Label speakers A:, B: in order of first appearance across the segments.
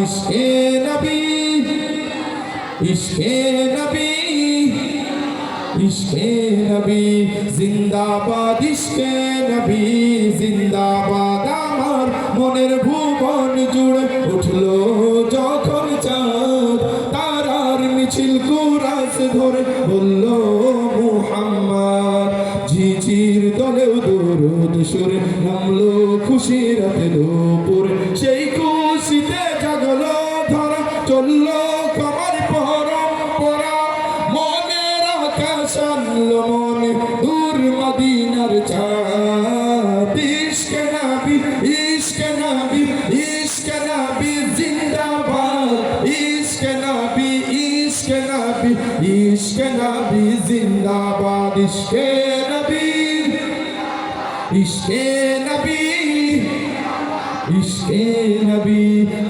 A: ইশকে নবী, ইশকে নবী, ইশকে নবী জিন্দাবাদ, ইশকে নবী জিন্দাবাদ। আমার মনের ভুবন জুড়ে উঠলো যখন চাঁদ, তারার মিছিল কুরাস ধরে বলল মুহাম্মদ। ঝিঝির দলেও দরুদ সুরে নামলো খুশির দুপুর, সেই খুশিতে জাগলো ধরা, চললো কমার পরম্পরা। মনের আকাশ আনলো মনে দূর মদিনার চাঁদ। ইশকে নবী, ইশকে নবী, ইশকে নবী জিন্দাবাদ। ইশকে নবী, ইশকে নবী, ইশকে নবী জিন্দাবাদ। ইশকে নবী, ইশকে নবী, ইশকে নবী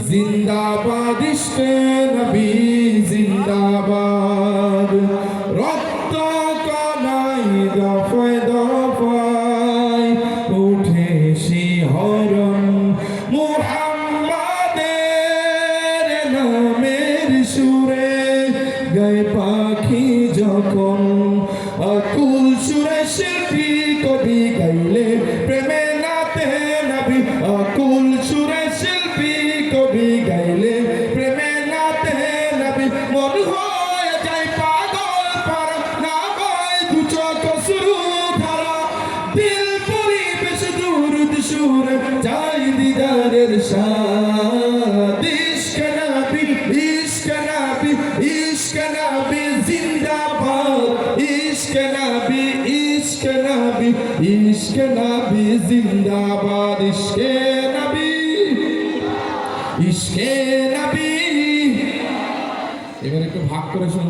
A: জিন্দাবাদ, ইশকে নবী জিন্দাবাদ। রক্ত কণায় দফায় দফায় উঠে শিহরণ, মুহাম্মাদের নামের সুরে গায়ে পাখি যখন। আকুল সুরে শিল্পী কবি গাইলে প্রেমে নাতে নবী, আকুল সুরে শিল্পী কবি গাইলে প্রেমে নাতে নবী। মন হয়ে যায় পাগল পারা, না হয় দু চোখ শুরু ধারা। দিল পরিবেশ দুরুদ সুরে চাই দিদারের স্বাদ। ইশকে নবী, ইশকে নবী, ইশকে নবী জিন্দাবাদ। ইশকে নবী, ইশকে নবী, ইশকে নবী জিন্দাবাদ। ইশকে নবী, ইশকে নবী। এবার একটু ভাগ করে শুনুন।